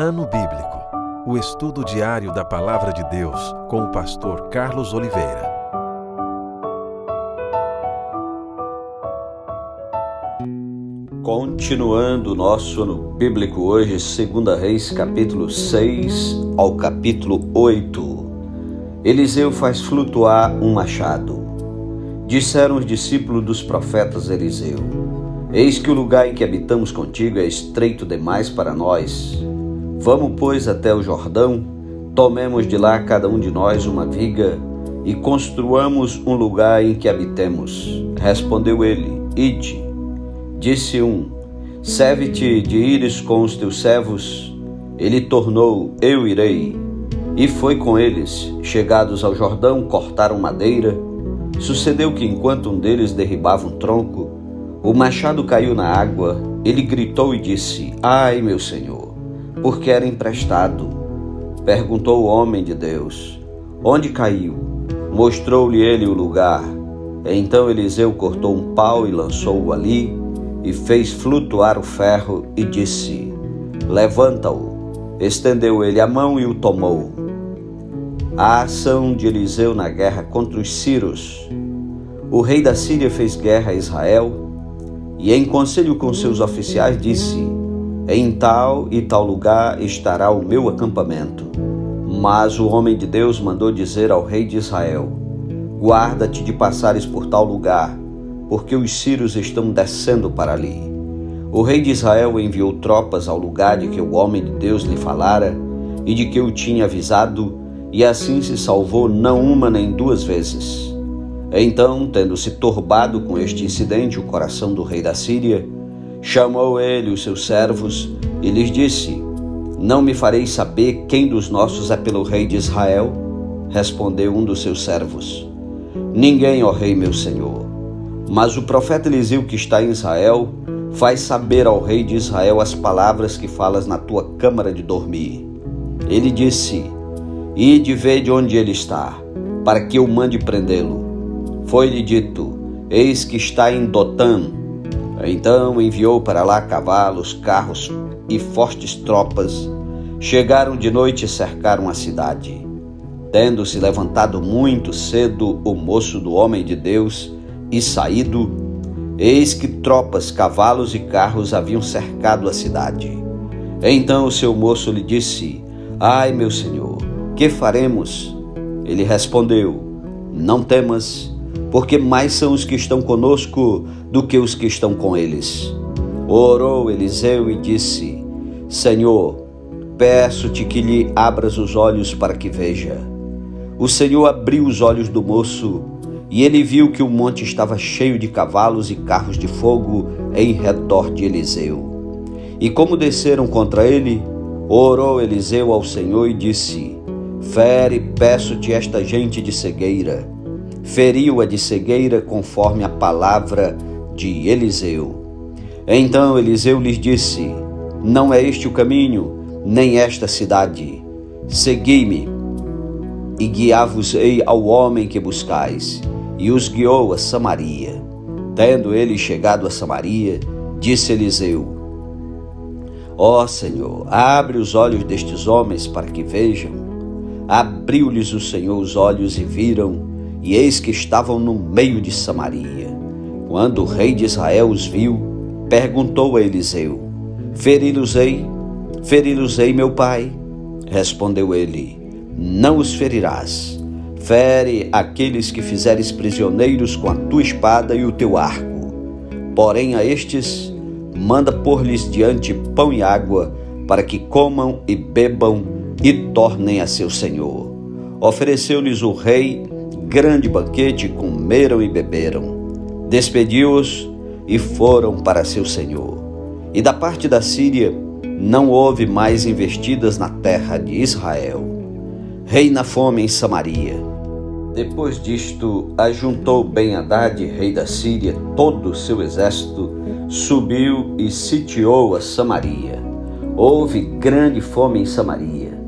Ano Bíblico, o estudo diário da Palavra de Deus com o pastor Carlos Oliveira. Continuando o nosso ano bíblico hoje, 2 Reis, capítulo 6 ao capítulo 8. Eliseu faz flutuar um machado. Disseram os discípulos dos profetas Eliseu: eis que o lugar em que habitamos contigo é estreito demais para nós. Vamos, pois, até o Jordão, tomemos de lá cada um de nós uma viga e construamos um lugar em que habitemos. Respondeu ele: ide. Disse um: serve-te de ires com os teus servos. Ele tornou: eu irei. E foi com eles. Chegados ao Jordão, cortaram madeira. Sucedeu que, enquanto um deles derribava um tronco, o machado caiu na água. Ele gritou e disse: ai, meu senhor, porque era emprestado. Perguntou o homem de Deus: onde caiu? Mostrou-lhe ele o lugar. Então Eliseu cortou um pau e lançou-o ali, e fez flutuar o ferro, e disse: levanta-o. Estendeu ele a mão e o tomou. A ação de Eliseu na guerra contra os sírios. O rei da Síria fez guerra a Israel, e em conselho com seus oficiais disse: em tal e tal lugar estará o meu acampamento. Mas o homem de Deus mandou dizer ao rei de Israel: guarda-te de passares por tal lugar, porque os sírios estão descendo para ali. O rei de Israel enviou tropas ao lugar de que o homem de Deus lhe falara e de que o tinha avisado, e assim se salvou não uma nem duas vezes. Então, tendo-se turbado com este incidente o coração do rei da Síria, chamou ele os seus servos e lhes disse: não me fareis saber quem dos nossos é pelo rei de Israel? Respondeu um dos seus servos: ninguém, ó rei meu senhor. Mas o profeta Eliseu, que está em Israel, faz saber ao rei de Israel as palavras que falas na tua câmara de dormir. Ele disse: ide ver de onde ele está, para que eu mande prendê-lo. Foi-lhe dito: eis que está em Dotã. Então enviou para lá cavalos, carros e fortes tropas. Chegaram de noite e cercaram a cidade. Tendo-se levantado muito cedo o moço do homem de Deus e saído, eis que tropas, cavalos e carros haviam cercado a cidade. Então o seu moço lhe disse: ai, meu senhor, que faremos? Ele respondeu: não temas, porque mais são os que estão conosco do que os que estão com eles. Orou Eliseu e disse: Senhor, peço-te que lhe abras os olhos para que veja. O Senhor abriu os olhos do moço, e ele viu que o monte estava cheio de cavalos e carros de fogo em redor de Eliseu. E como desceram contra ele, orou Eliseu ao Senhor e disse: fere, peço-te, esta gente de cegueira. Feriu-a de cegueira conforme a palavra de Eliseu. Então Eliseu lhes disse: não é este o caminho, nem esta cidade. Segui-me, e guiar-vos-ei ao homem que buscais. E os guiou a Samaria. Tendo ele chegado a Samaria, disse Eliseu: ó Senhor, abre os olhos destes homens para que vejam. Abriu-lhes o Senhor os olhos e viram, e eis que estavam no meio de Samaria. Quando o rei de Israel os viu, perguntou a Eliseu: feri-los-ei, meu pai? Respondeu ele: não os ferirás. Fere aqueles que fizeres prisioneiros com a tua espada e o teu arco. Porém a estes manda pôr-lhes diante pão e água, para que comam e bebam e tornem a seu senhor. Ofereceu-lhes o rei grande banquete, comeram e beberam. Despediu-os e foram para seu senhor. E da parte da Síria não houve mais investidas na terra de Israel. Reina fome em Samaria. Depois disto, ajuntou Ben-Hadad, rei da Síria, todo o seu exército, subiu e sitiou a Samaria. Houve grande fome em Samaria.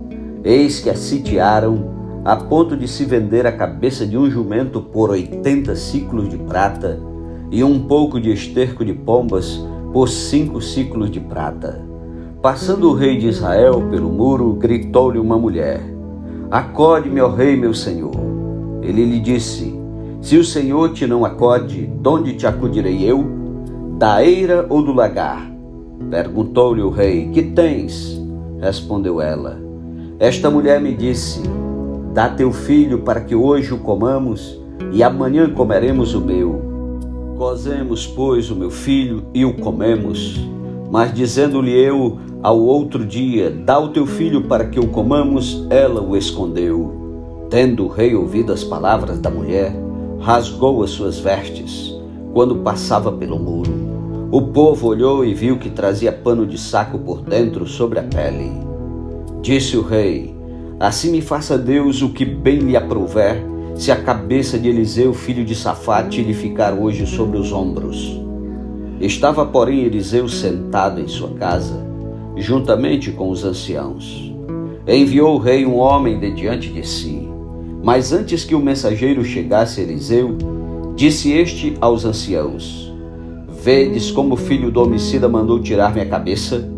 Eis que a sitiaram, a ponto de se vender a cabeça de um jumento por 80 siclos de prata e um pouco de esterco de pombas por 5 siclos de prata. Passando o rei de Israel pelo muro, gritou-lhe uma mulher: Acode-me, ó rei, meu senhor. Ele lhe disse: Se o Senhor te não acode, donde te acudirei eu? Da eira ou do lagar? Perguntou-lhe o rei: Que tens? Respondeu ela: Esta mulher me disse: Dá teu filho para que hoje o comamos, e amanhã comeremos o meu. Cozemos, pois, o meu filho e o comemos. Mas dizendo-lhe eu ao outro dia: Dá o teu filho para que o comamos, ela o escondeu. Tendo o rei ouvido as palavras da mulher, rasgou as suas vestes, quando passava pelo muro. O povo olhou e viu que trazia pano de saco por dentro sobre a pele. Disse o rei: Assim me faça Deus o que bem lhe aprouver, se a cabeça de Eliseu, filho de Safate, lhe ficar hoje sobre os ombros. Estava, porém, Eliseu sentado em sua casa, juntamente com os anciãos. Enviou o rei um homem de diante de si. Mas antes que o mensageiro chegasse a Eliseu, disse este aos anciãos: Vedes como o filho do homicida mandou tirar minha cabeça?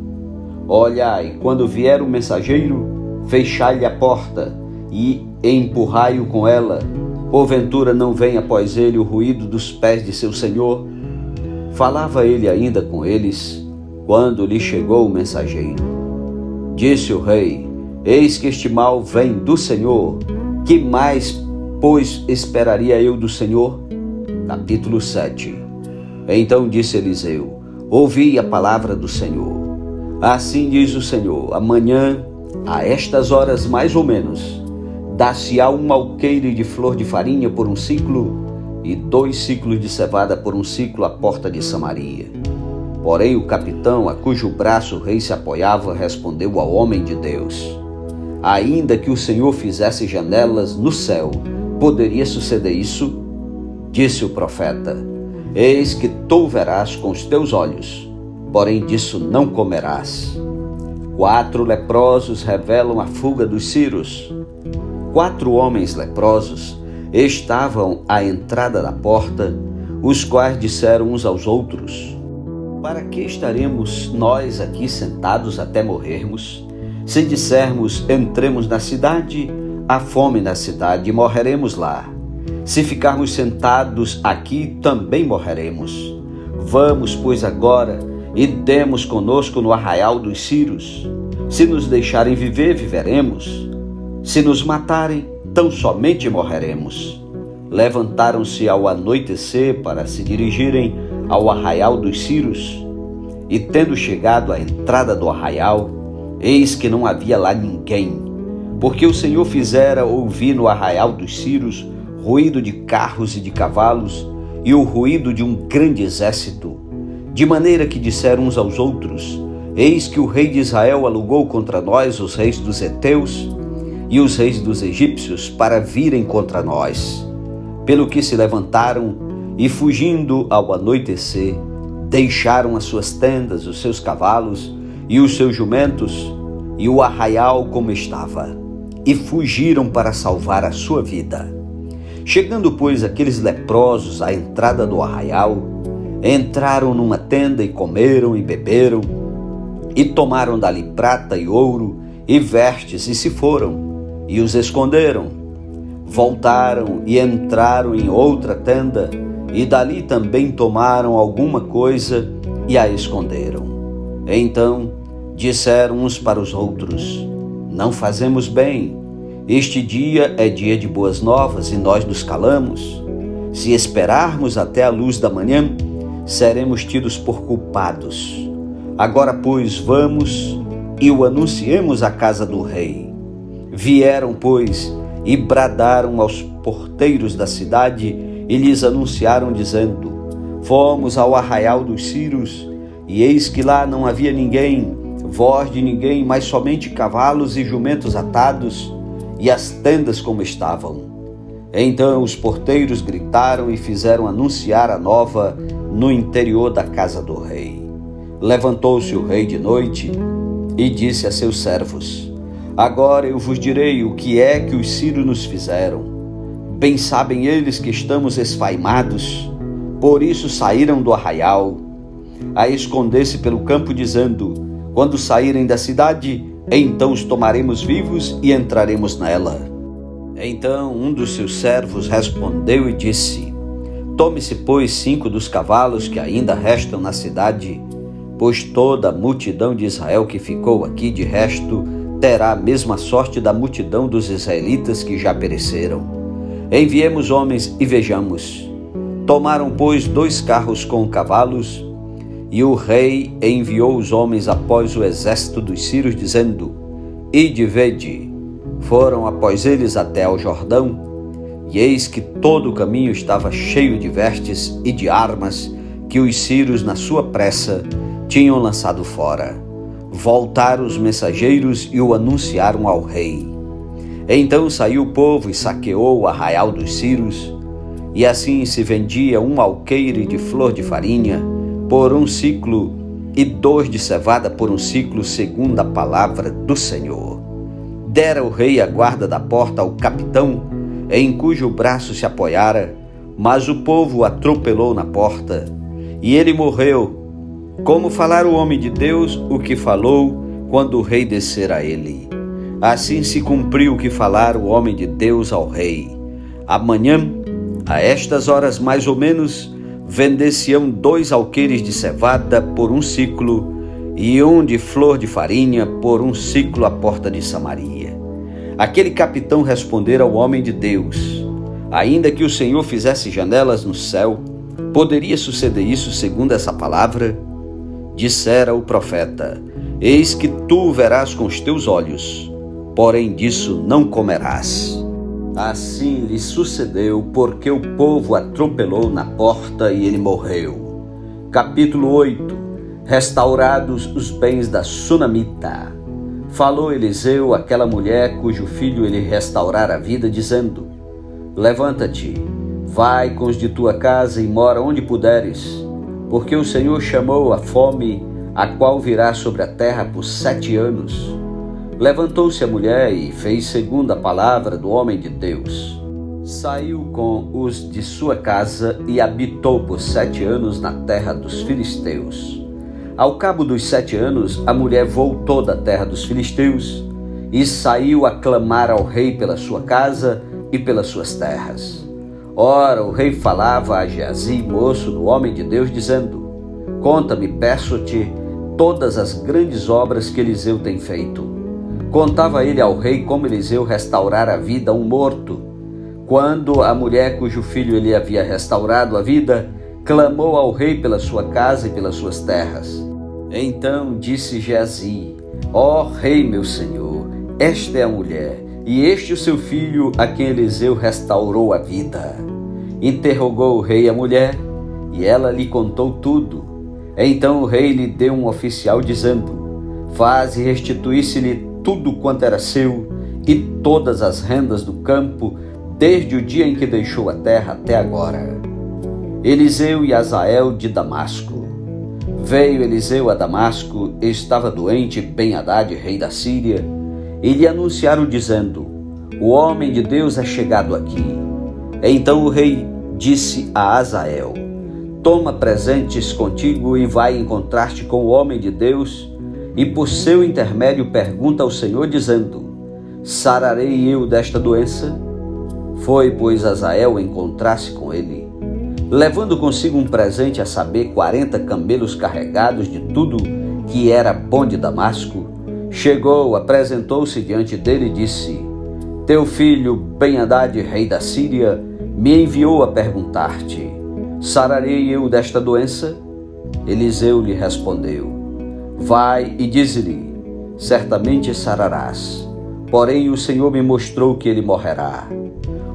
Olhai, quando vier o mensageiro, fechai-lhe a porta e empurrai-o com ela. Porventura não vem após ele o ruído dos pés de seu senhor? Falava ele ainda com eles, quando lhe chegou o mensageiro. Disse o rei: Eis que este mal vem do Senhor. Que mais, pois, esperaria eu do Senhor? Capítulo 7. Então disse Eliseu: Ouvi a palavra do Senhor. Assim diz o Senhor: Amanhã, a estas horas mais ou menos, dar-se-á um alqueire de flor de farinha por um ciclo, e 2 ciclos de cevada por um ciclo à porta de Samaria. Porém o capitão, a cujo braço o rei se apoiava, respondeu ao homem de Deus: Ainda que o Senhor fizesse janelas no céu, poderia suceder isso? Disse o profeta: Eis que tu verás com os teus olhos, porém disso não comerás. 4 leprosos revelam a fuga dos Sírios. 4 homens leprosos estavam à entrada da porta, os quais disseram uns aos outros: Para que estaremos nós aqui sentados até morrermos? Se dissermos: Entremos na cidade, há fome na cidade e morreremos lá. Se ficarmos sentados aqui, também morreremos. Vamos, pois, agora e demos conosco no arraial dos Sírios. Se nos deixarem viver, viveremos. Se nos matarem, tão somente morreremos. Levantaram-se ao anoitecer para se dirigirem ao arraial dos Sírios. E tendo chegado à entrada do arraial, eis que não havia lá ninguém, porque o Senhor fizera ouvir no arraial dos Sírios ruído de carros e de cavalos e o ruído de um grande exército, de maneira que disseram uns aos outros: Eis que o rei de Israel alugou contra nós os reis dos heteus e os reis dos egípcios para virem contra nós. Pelo que se levantaram e, fugindo ao anoitecer, deixaram as suas tendas, os seus cavalos e os seus jumentos e o arraial como estava, e fugiram para salvar a sua vida. Chegando, pois, aqueles leprosos à entrada do arraial, entraram numa tenda e comeram e beberam, e tomaram dali prata e ouro e vestes e se foram, e os esconderam. Voltaram e entraram em outra tenda, e dali também tomaram alguma coisa e a esconderam. Então disseram uns para os outros: Não fazemos bem. Este dia é dia de boas novas e nós nos calamos. Se esperarmos até a luz da manhã, seremos tidos por culpados. Agora, pois, vamos e o anunciemos à casa do rei. Vieram, pois, e bradaram aos porteiros da cidade e lhes anunciaram, dizendo: Fomos ao arraial dos Sírios, e eis que lá não havia ninguém, voz de ninguém, mas somente cavalos e jumentos atados, e as tendas como estavam. Então os porteiros gritaram e fizeram anunciar a nova no interior da casa do rei. Levantou-se o rei de noite e disse a seus servos: Agora eu vos direi o que é que os sírios nos fizeram. Bem sabem eles que estamos esfaimados, por isso saíram do arraial, a esconder-se pelo campo, dizendo: Quando saírem da cidade, então os tomaremos vivos e entraremos nela. Então um dos seus servos respondeu e disse: Tome-se, pois, 5 dos cavalos que ainda restam na cidade, pois toda a multidão de Israel que ficou aqui de resto terá a mesma sorte da multidão dos israelitas que já pereceram. Enviemos homens e vejamos. Tomaram, pois, 2 carros com cavalos, e o rei enviou os homens após o exército dos sírios, dizendo: Ide, vede. Foram após eles até ao Jordão, e eis que todo o caminho estava cheio de vestes e de armas que os sírios, na sua pressa, tinham lançado fora. Voltaram os mensageiros e o anunciaram ao rei. Então saiu o povo e saqueou o arraial dos sírios, e assim se vendia 1 alqueire de flor de farinha por 1 siclo e 2 de cevada por 1 siclo, segundo a palavra do Senhor. Dera o rei a guarda da porta ao capitão, em cujo braço se apoiara, mas o povo o atropelou na porta, e ele morreu, como falara o homem de Deus o que falou quando o rei descer a ele. Assim se cumpriu o que falara o homem de Deus ao rei. Amanhã, a estas horas mais ou menos, vender-se-ão 2 alqueires de cevada por 1 siclo e 1 de flor de farinha por 1 siclo à porta de Samaria. Aquele capitão respondera ao homem de Deus: Ainda que o Senhor fizesse janelas no céu, poderia suceder isso segundo essa palavra? Dissera o profeta: Eis que tu o verás com os teus olhos, porém disso não comerás. Assim lhe sucedeu, porque o povo atropelou na porta e ele morreu. Capítulo 8. Restaurados os bens da Sunamita. Falou Eliseu àquela mulher cujo filho ele restaurara a vida, dizendo: Levanta-te, vai com os de tua casa e mora onde puderes, porque o Senhor chamou a fome, a qual virá sobre a terra por 7 anos. Levantou-se a mulher e fez segundo a palavra do homem de Deus. Saiu com os de sua casa e habitou por 7 anos na terra dos filisteus. Ao cabo dos 7 anos, a mulher voltou da terra dos filisteus e saiu a clamar ao rei pela sua casa e pelas suas terras. Ora, o rei falava a Geazi, moço do homem de Deus, dizendo: Conta-me, peço-te, todas as grandes obras que Eliseu tem feito. Contava ele ao rei como Eliseu restaurara a vida a um morto. Quando a mulher cujo filho ele havia restaurado a vida clamou ao rei pela sua casa e pelas suas terras. Então disse Geazi: Ó rei meu senhor, esta é a mulher, e este o seu filho a quem Eliseu restaurou a vida. Interrogou o rei a mulher, e ela lhe contou tudo. Então o rei lhe deu um oficial, dizendo: Faze restituir-se-lhe tudo quanto era seu, e todas as rendas do campo, desde o dia em que deixou a terra até agora. Eliseu e Azael de Damasco. Veio Eliseu a Damasco, e estava doente Ben-Hadad, rei da Síria, e lhe anunciaram dizendo: O homem de Deus é chegado aqui. Então o rei disse a Azael: Toma presentes contigo e vai encontrar-te com o homem de Deus, e por seu intermédio pergunta ao Senhor, dizendo: Sararei eu desta doença? Foi, pois, Azael encontrar-se com ele, levando consigo um presente, a saber, 40 camelos carregados de tudo que era bom de Damasco. Chegou, apresentou-se diante dele e disse: Teu filho Ben-Hadad, rei da Síria, me enviou a perguntar-te: Sararei eu desta doença? Eliseu lhe respondeu: Vai e dize-lhe: Certamente sararás. Porém o Senhor me mostrou que ele morrerá.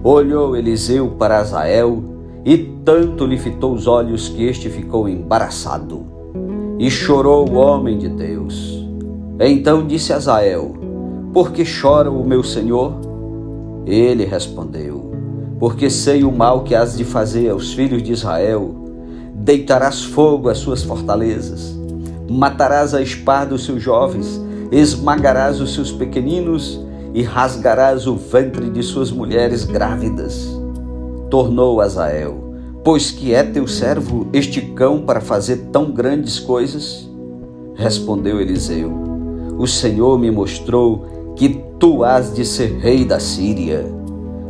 Olhou Eliseu para Azael, e tanto lhe fitou os olhos que este ficou embaraçado. E chorou o homem de Deus. Então disse Azael: Por que chora o meu senhor? Ele respondeu: Porque sei o mal que has de fazer aos filhos de Israel. Deitarás fogo às suas fortalezas, matarás a espada os seus jovens, esmagarás os seus pequeninos e rasgarás o ventre de suas mulheres grávidas. Tornou Azael: Pois que é teu servo este cão para fazer tão grandes coisas? Respondeu Eliseu: o Senhor me mostrou que tu has de ser rei da Síria.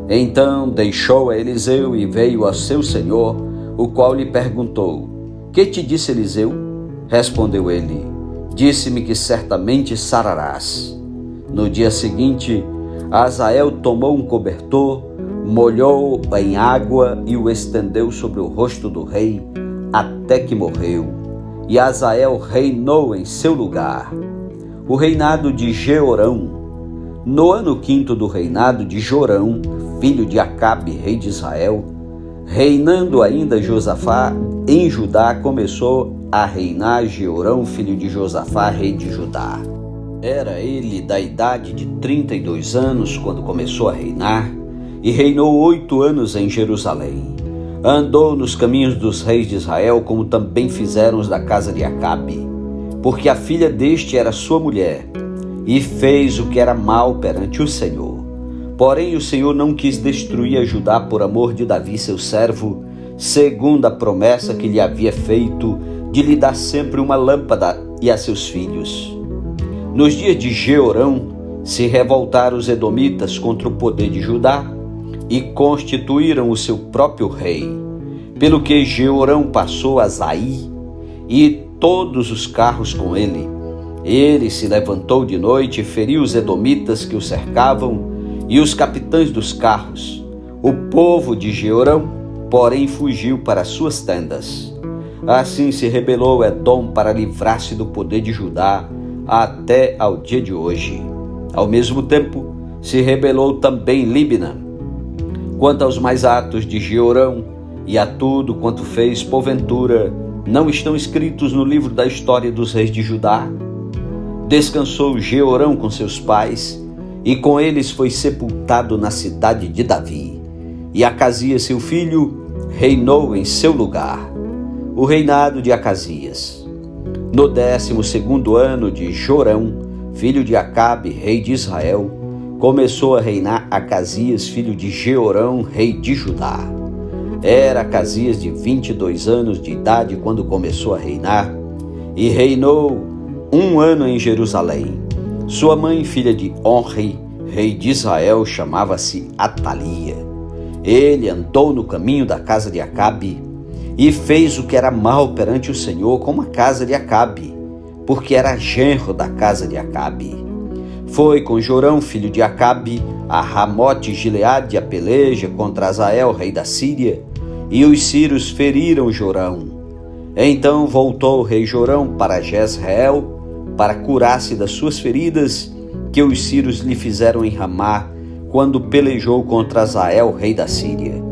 Então deixou a Eliseu e veio ao seu senhor, o qual lhe perguntou: que te disse Eliseu? Respondeu ele: disse-me que certamente sararás. No dia seguinte, Azael tomou um cobertor, molhou em água e o estendeu sobre o rosto do rei, até que morreu. E Azael reinou em seu lugar. O reinado de Jeorão. No ano 5º do reinado de Jorão, filho de Acabe, rei de Israel, reinando ainda Josafá em Judá, começou a reinar Jeorão, filho de Josafá, rei de Judá. Era ele da idade de 32 anos quando começou a reinar, e reinou 8 anos em Jerusalém. Andou nos caminhos dos reis de Israel, como também fizeram os da casa de Acabe, porque a filha deste era sua mulher, e fez o que era mal perante o Senhor. Porém o Senhor não quis destruir a Judá por amor de Davi seu servo, segundo a promessa que lhe havia feito de lhe dar sempre uma lâmpada e a seus filhos. Nos dias de Jeorão se revoltaram os edomitas contra o poder de Judá e constituíram o seu próprio rei, pelo que Jeorão passou a Zaí e todos os carros com ele. Ele se levantou de noite e feriu os edomitas que o cercavam e os capitães dos carros. O povo de Jeorão, porém, fugiu para suas tendas. Assim se rebelou Edom para livrar-se do poder de Judá até ao dia de hoje. Ao mesmo tempo, se rebelou também Líbina. Quanto aos mais atos de Jeorão e a tudo quanto fez, porventura, não estão escritos no livro da história dos reis de Judá? Descansou Jeorão com seus pais, e com eles foi sepultado na cidade de Davi. E Acasias, seu filho, reinou em seu lugar. O reinado de Acasias. No 12º ano de Jorão, filho de Acabe, rei de Israel, começou a reinar Acasias, filho de Jeorão, rei de Judá. Era Acasias de 22 anos de idade quando começou a reinar, e reinou 1 ano em Jerusalém. Sua mãe, filha de Onri, rei de Israel, chamava-se Atalia. Ele andou no caminho da casa de Acabe e fez o que era mal perante o Senhor, como a casa de Acabe, porque era genro da casa de Acabe. Foi com Jorão, filho de Acabe, a Ramote Gileade, a peleja contra Azael, rei da Síria, e os sírios feriram Jorão. Então voltou o rei Jorão para Jezreel, para curar-se das suas feridas que os sírios lhe fizeram em Ramá, quando pelejou contra Azael, rei da Síria.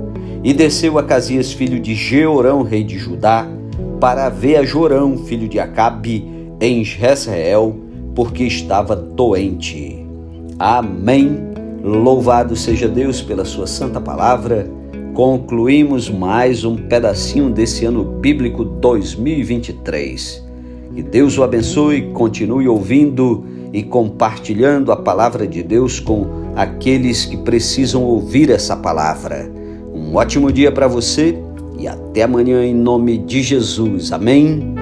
E desceu Acasias, filho de Jeorão, rei de Judá, para ver a Jorão, filho de Acabe, em Jezreel, porque estava doente. Amém. Louvado seja Deus pela sua santa palavra. Concluímos mais um pedacinho desse ano bíblico 2023. Que Deus o abençoe, continue ouvindo e compartilhando a palavra de Deus com aqueles que precisam ouvir essa palavra. Um ótimo dia para você e até amanhã em nome de Jesus. Amém.